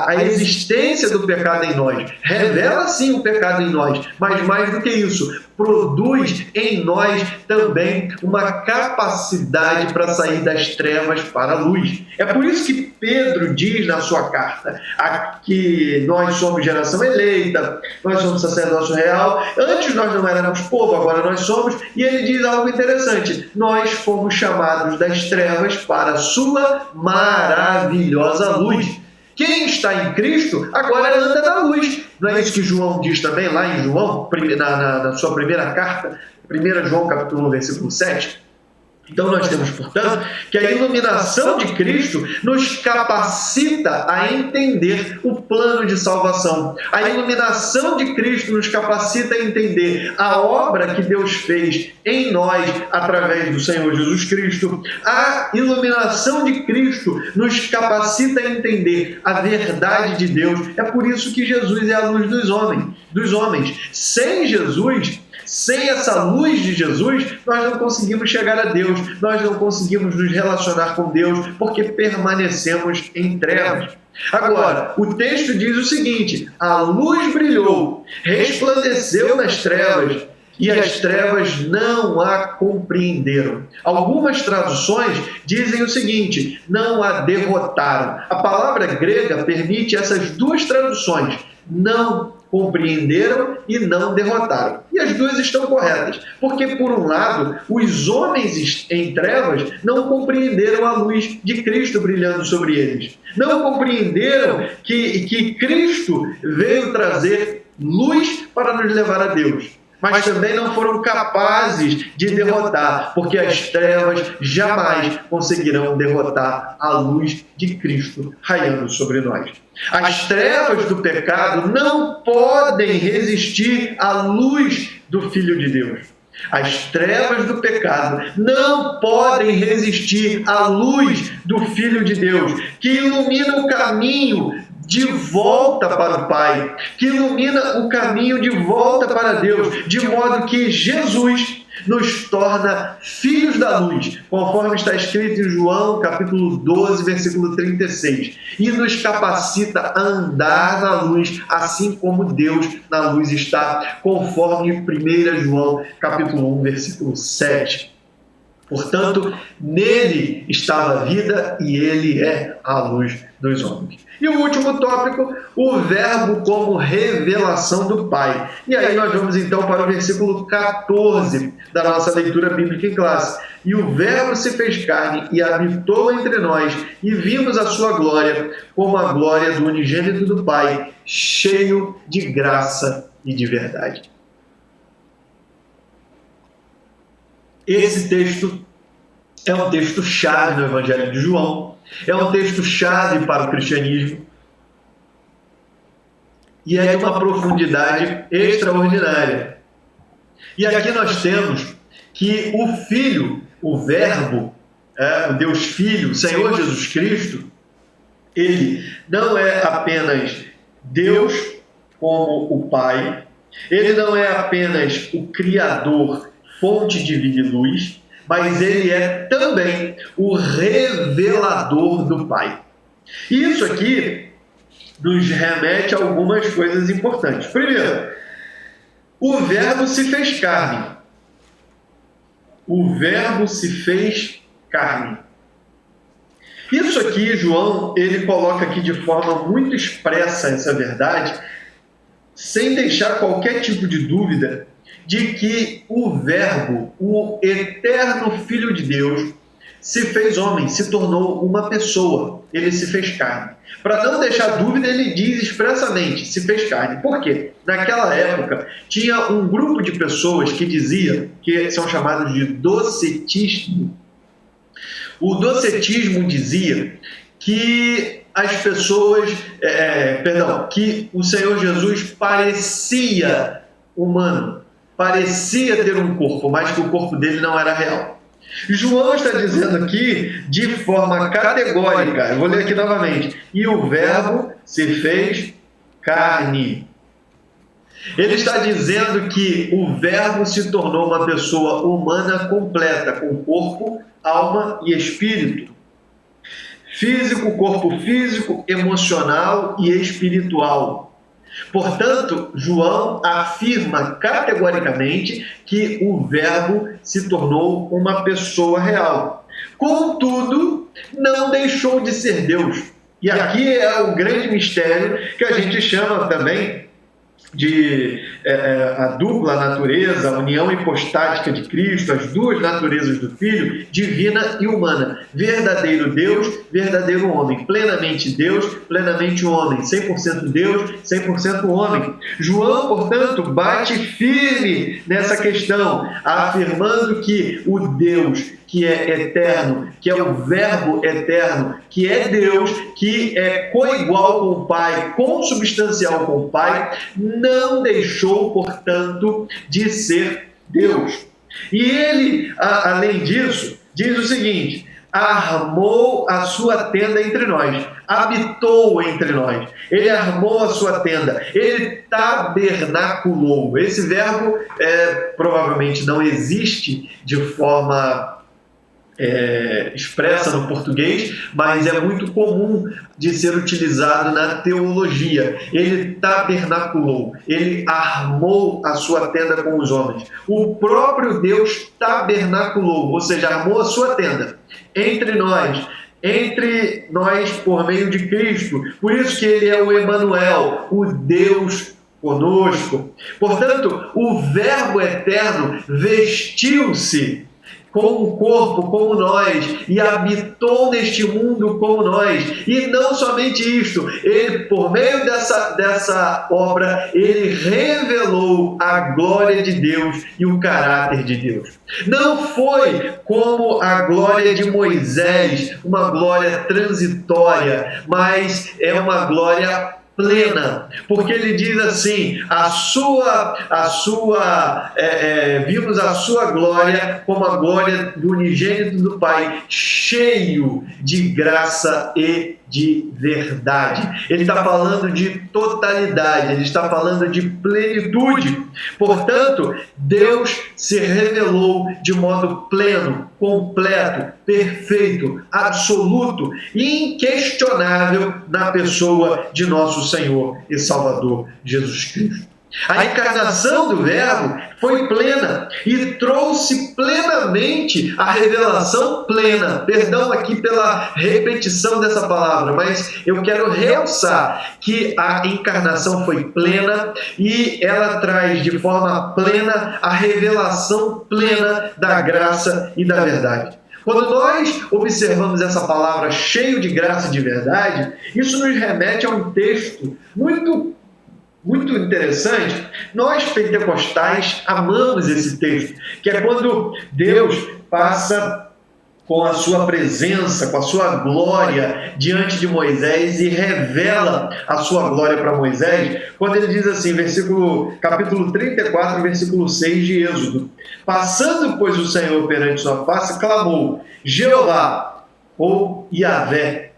a existência do pecado em nós. Revela sim o pecado em nós, mas mais do que isso, produz em nós também uma capacidade para sair das trevas para a luz. É por isso que Pedro diz na sua carta que nós somos geração eleita, nós somos sacerdócio real. Antes nós não éramos povo, agora nós somos. E ele diz algo interessante: nós fomos chamados das trevas para a sua maravilhosa luz. Quem está em Cristo agora anda na luz. Não é isso que João diz também lá em João, na sua primeira carta, 1 João capítulo 1, versículo 7? Então nós temos, portanto, que a iluminação de Cristo nos capacita a entender o plano de salvação. A iluminação de Cristo nos capacita a entender a obra que Deus fez em nós através do Senhor Jesus Cristo. A iluminação de Cristo nos capacita a entender a verdade de Deus. É por isso que Jesus é a luz dos homens. Sem Jesus, sem essa luz de Jesus, nós não conseguimos chegar a Deus, nós não conseguimos nos relacionar com Deus, porque permanecemos em trevas. Agora, o texto diz o seguinte: a luz brilhou, resplandeceu nas trevas, e as trevas não a compreenderam. Algumas traduções dizem o seguinte: não a derrotaram. A palavra grega permite essas duas traduções: não compreenderam e não derrotaram. E as duas estão corretas, porque, por um lado, os homens em trevas não compreenderam a luz de Cristo brilhando sobre eles. Não compreenderam que Cristo veio trazer luz para nos levar a Deus. Mas também não foram capazes de derrotar, porque as trevas jamais conseguirão derrotar a luz de Cristo raiando sobre nós. As trevas do pecado não podem resistir à luz do Filho de Deus. As trevas do pecado não podem resistir à luz do Filho de Deus, que ilumina o caminho de volta para o Pai, que ilumina o caminho de volta para Deus, de modo que Jesus nos torna filhos da luz, conforme está escrito em João capítulo 12, versículo 36, e nos capacita a andar na luz, assim como Deus na luz está, conforme 1 João capítulo 1, versículo 7. Portanto, nele estava a vida e ele é a luz dos homens. E o último tópico, o verbo como revelação do Pai. E aí nós vamos então para o versículo 14 da nossa leitura bíblica em classe. E o verbo se fez carne e habitou entre nós, e vimos a sua glória, como a glória do unigênito do Pai, cheio de graça e de verdade. Esse texto é um texto-chave no Evangelho de João, é um texto-chave para o cristianismo e é de uma profundidade extraordinária. E aqui nós temos que o Filho, o Verbo, o Deus Filho, o Senhor Jesus Cristo, ele não é apenas Deus como o Pai, ele não é apenas o Criador, fonte de vida e luz, mas ele é também o revelador do Pai. E isso aqui nos remete a algumas coisas importantes. Primeiro, o Verbo se fez carne. O Verbo se fez carne. Isso aqui, João, ele coloca aqui de forma muito expressa essa verdade, sem deixar qualquer tipo de dúvida de que o Verbo, o eterno Filho de Deus, se fez homem, se tornou uma pessoa, ele se fez carne. Para não deixar dúvida, ele diz expressamente, se fez carne. Por quê? Naquela época, tinha um grupo de pessoas que dizia, que são chamados de docetismo. O docetismo dizia que as pessoas, que o Senhor Jesus parecia humano, parecia ter um corpo, mas que o corpo dele não era real. João está dizendo aqui de forma categórica, eu vou ler aqui novamente, e o verbo se fez carne. Ele está dizendo que o verbo se tornou uma pessoa humana completa, com corpo, alma e espírito. Físico, corpo físico, emocional e espiritual. Portanto, João afirma categoricamente que o verbo se tornou uma pessoa real. Contudo, não deixou de ser Deus. E aqui é o grande mistério que a gente chama também de a dupla natureza, a união hipostática de Cristo, as duas naturezas do Filho, divina e humana. Verdadeiro Deus, verdadeiro homem. Plenamente Deus, plenamente homem. 100% Deus, 100% homem. João, portanto, bate firme nessa questão, afirmando que o Deus que é eterno, que é o verbo eterno, que é Deus, que é coigual com o Pai, consubstancial com o Pai, não deixou, portanto, de ser Deus. E ele, além disso, diz o seguinte: armou a sua tenda entre nós, habitou entre nós, ele armou a sua tenda, ele tabernaculou. Esse verbo provavelmente não existe de forma expressa no português, mas é muito comum de ser utilizado na teologia. Ele tabernaculou, ele armou a sua tenda com os homens. O próprio Deus tabernaculou, ou seja, armou a sua tenda entre nós por meio de Cristo. Por isso que ele é o Emanuel, o Deus conosco. Portanto, o Verbo eterno vestiu-se com um corpo como nós e habitou neste mundo como nós. E não somente isto, ele, por meio dessa obra, ele revelou a glória de Deus e o caráter de Deus. Não foi como a glória de Moisés, uma glória transitória, mas é uma glória plena, porque ele diz assim: vimos a sua glória como a glória do unigênito do Pai, cheio de graça e de verdade. Ele está falando de totalidade, ele está falando de plenitude. Portanto, Deus se revelou de modo pleno, completo, perfeito, absoluto e inquestionável na pessoa de nosso Senhor e Salvador Jesus Cristo. A encarnação do Verbo foi plena e trouxe plenamente a revelação plena. Perdão aqui pela repetição dessa palavra, mas eu quero realçar que a encarnação foi plena e ela traz de forma plena a revelação plena da graça e da verdade. Quando nós observamos essa palavra cheio de graça e de verdade, isso nos remete a um texto muito interessante. Nós pentecostais amamos esse texto, que é quando Deus passa com a sua presença, com a sua glória diante de Moisés e revela a sua glória para Moisés, quando ele diz assim, capítulo 34, versículo 6 de Êxodo: passando, pois, o Senhor perante sua face, clamou: Jeová, ou Yahvé,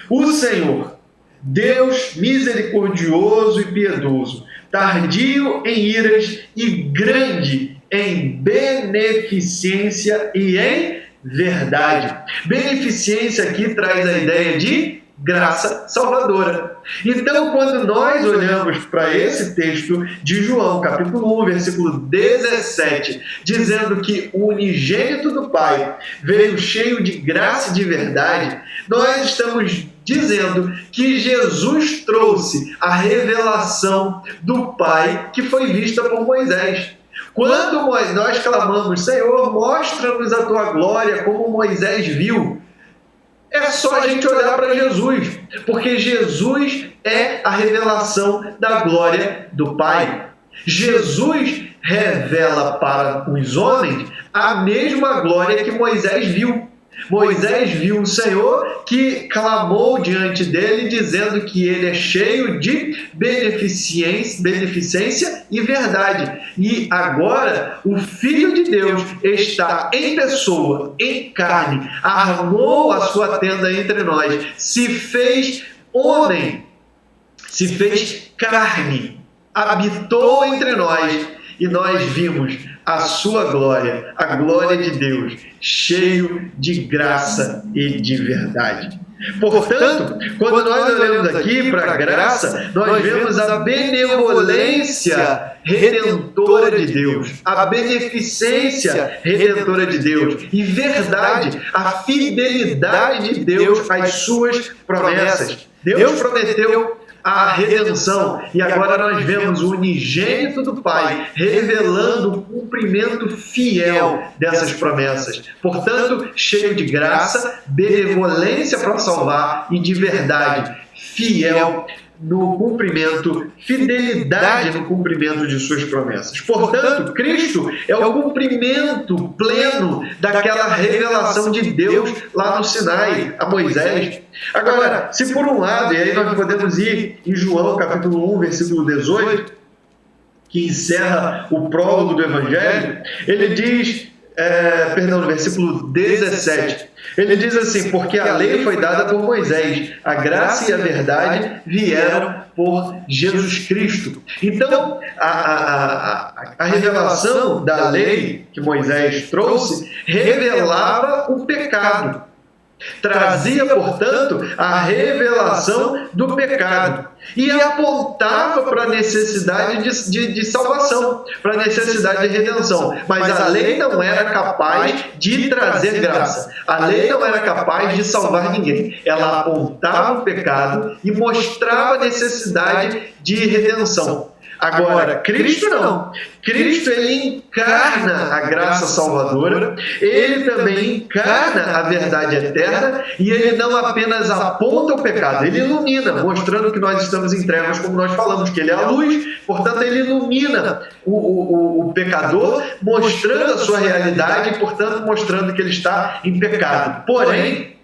o Senhor, Deus misericordioso e piedoso, tardio em iras e grande em beneficência e em verdade. Beneficência aqui traz a ideia de graça salvadora. Então, quando nós olhamos para esse texto de João, capítulo 1, versículo 17, dizendo que o unigênito do Pai veio cheio de graça e de verdade, nós estamos dizendo que Jesus trouxe a revelação do Pai que foi vista por Moisés. quando nós clamamos, Senhor, mostra-nos a tua glória como Moisés viu, é só a gente olhar para Jesus, porque Jesus é a revelação da glória do Pai. Jesus revela para os homens a mesma glória que Moisés viu. Moisés viu o Senhor que clamou diante dele, dizendo que ele é cheio de beneficência e verdade. E agora o Filho de Deus está em pessoa, em carne, armou a sua tenda entre nós, se fez homem, se fez carne, habitou entre nós. E nós vimos a sua glória, a glória de Deus, cheio de graça e de verdade. Portanto, quando nós olhamos aqui para a graça, nós vemos a benevolência redentora de Deus, a beneficência redentora de Deus e verdade, a fidelidade de Deus às suas promessas. Deus prometeu a redenção, e agora nós vemos o unigênito do Pai revelando o cumprimento fiel dessas promessas. Portanto, cheio de graça, benevolência para salvar e de verdade, fiel no cumprimento, fidelidade no cumprimento de suas promessas. Portanto, Cristo é o cumprimento pleno daquela revelação de Deus lá no Sinai, a Moisés. Agora, se por um lado, e aí nós podemos ir em João capítulo 1, versículo 18, que encerra o prólogo do Evangelho, ele diz, no versículo 17, ele diz assim, porque a lei foi dada por Moisés, a graça e a verdade vieram por Jesus Cristo. Então, a revelação da lei que Moisés trouxe revelava o pecado. Trazia, portanto, a revelação do pecado e apontava para a necessidade de salvação, para a necessidade de redenção. Mas a lei não era capaz de trazer graça. A lei não era capaz de salvar ninguém. Ela apontava o pecado e mostrava a necessidade de redenção. Agora, Cristo não. Cristo, ele encarna a graça salvadora, ele também encarna a verdade eterna e ele não apenas aponta o pecado, ele ilumina, mostrando que nós estamos em trevas, como nós falamos, que ele é a luz, portanto ele ilumina o pecador, mostrando a sua realidade e, portanto, mostrando que ele está em pecado. Porém,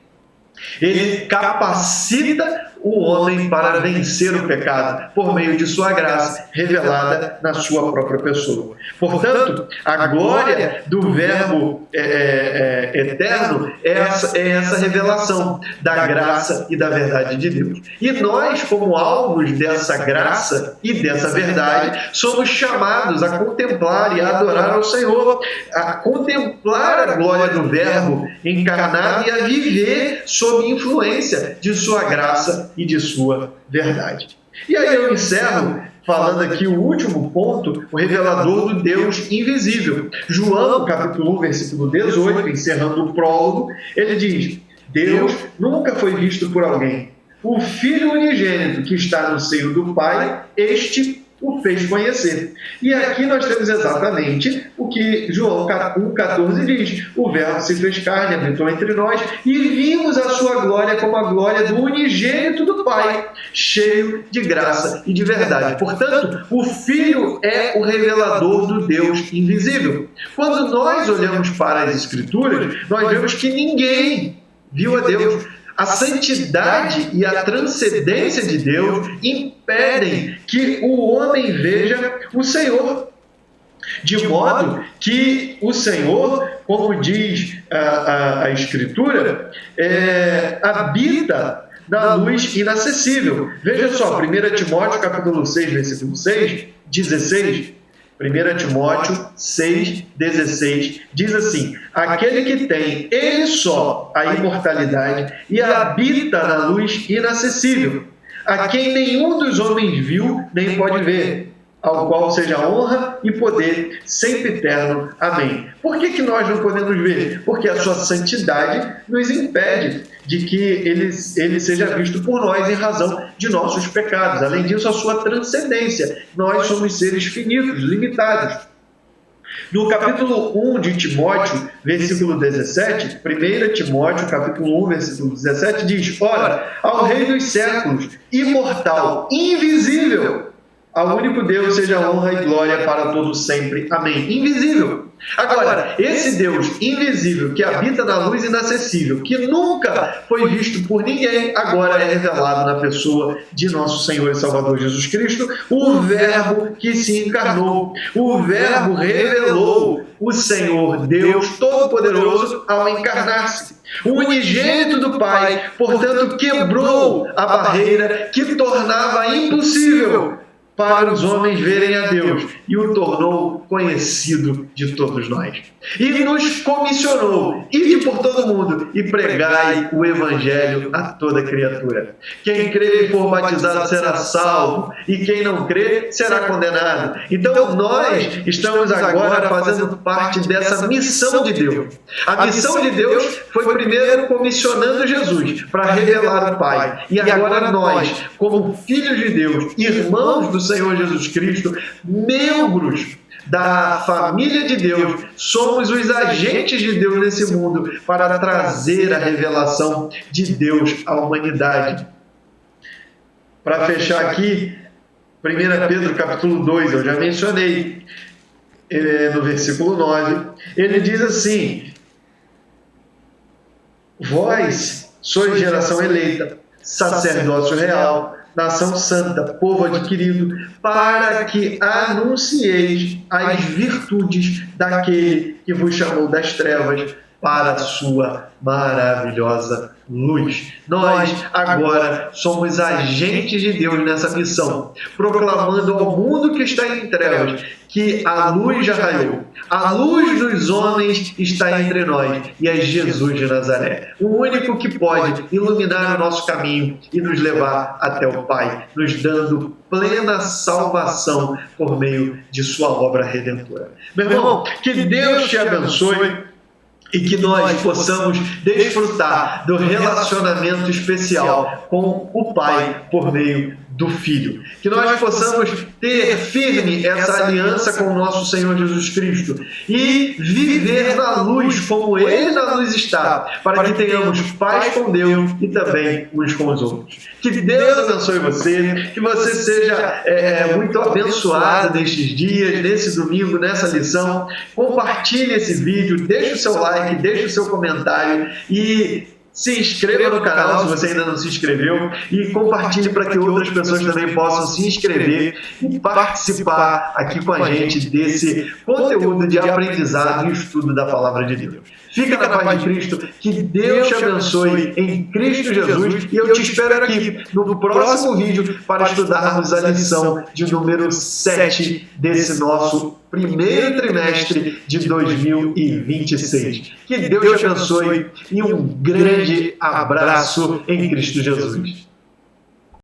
ele capacita o homem para vencer o pecado por meio de sua graça revelada na sua própria pessoa. Portanto, a glória do Verbo eterno é essa revelação da graça e da verdade de Deus. E nós, como alvos dessa graça e dessa verdade, somos chamados a contemplar e a adorar ao Senhor, a contemplar a glória do Verbo encarnado e a viver sob influência de sua graça e de sua verdade. E aí eu encerro falando aqui o último ponto, o revelador do Deus invisível. João, capítulo 1, versículo 18, encerrando o prólogo, ele diz: Deus nunca foi visto por alguém. O Filho unigênito que está no seio do Pai, este o fez conhecer. E aqui nós temos exatamente o que João 1,14 diz: o Verbo se fez carne, habitou entre nós, e vimos a sua glória como a glória do unigênito do Pai, cheio de graça e de verdade. Portanto, o Filho é o revelador do Deus invisível. Quando nós olhamos para as Escrituras, nós vemos que ninguém viu a Deus. A santidade e a transcendência de Deus impedem que o homem veja o Senhor. De modo que o Senhor, como diz a Escritura, habita na luz inacessível. Veja só, 1 Timóteo capítulo 6, versículo 16, 1 Timóteo 6,16 diz assim: aquele que tem ele só a imortalidade e habita na luz inacessível, a quem nenhum dos homens viu nem pode ver, ao qual seja honra e poder sempre eterno. Amém. Por que nós não podemos ver? Porque a sua santidade nos impede de que ele seja visto por nós em razão de nossos pecados. Além disso, a sua transcendência. Nós somos seres finitos, limitados. No capítulo 1 de Timóteo, versículo 17, 1 Timóteo, capítulo 1, versículo 17, diz: ora, ao Rei dos séculos, imortal, invisível, ao único Deus seja honra e glória para todos sempre. Amém. Invisível. Agora, esse Deus invisível que habita na luz inacessível, que nunca foi visto por ninguém, agora é revelado na pessoa de nosso Senhor e Salvador Jesus Cristo, o Verbo que se encarnou. O Verbo revelou o Senhor Deus Todo-Poderoso ao encarnar-se. O unigênito do Pai, portanto, quebrou a barreira que tornava impossível para os homens verem a Deus e o tornou conhecido de todos nós. E nos comissionou: ide por todo mundo e pregai o Evangelho a toda criatura. Quem crer e for batizado será salvo, e quem não crer será condenado. Então nós estamos agora fazendo parte dessa missão de Deus. A missão de Deus foi primeiro comissionando Jesus para revelar o Pai. E agora nós, como filhos de Deus, irmãos do Senhor Jesus Cristo, membros da família de Deus, somos os agentes de Deus nesse mundo para trazer a revelação de Deus à humanidade. Para fechar aqui, 1 Pedro capítulo 2, eu já mencionei, no versículo 9, ele diz assim: vós sois geração eleita, sacerdócio real, nação santa, povo adquirido, para que anuncieis as virtudes daquele que vos chamou das trevas para a sua maravilhosa luz. Nós agora somos agentes de Deus nessa missão, proclamando ao mundo que está em trevas que a luz já raiou. A luz dos homens está entre nós e é Jesus de Nazaré, o único que pode iluminar o nosso caminho e nos levar até o Pai, nos dando plena salvação por meio de sua obra redentora. Meu irmão, que Deus te abençoe e que nós possamos desfrutar do relacionamento especial com o Pai por meio do Filho. Que nós possamos ter firme essa aliança com o nosso Senhor Jesus Cristo e viver na luz como Ele na luz está, para que tenhamos paz com Deus e também uns com os outros. Que Deus abençoe você, que você seja muito abençoado nestes dias, nesse domingo, nessa lição. Compartilhe esse vídeo, deixe o seu like, deixe o seu comentário e se inscreva no canal se você ainda não se inscreveu e compartilhe para que outras pessoas também possam se inscrever e participar aqui com a gente desse conteúdo de aprendizado e estudo da Palavra de Deus. Fica na paz de Cristo, que Deus te abençoe em Cristo Jesus e eu te espero aqui no próximo vídeo para estudarmos a lição de número 7 desse nosso primeiro trimestre de 2026. Que Deus te abençoe e um grande abraço em Cristo Jesus.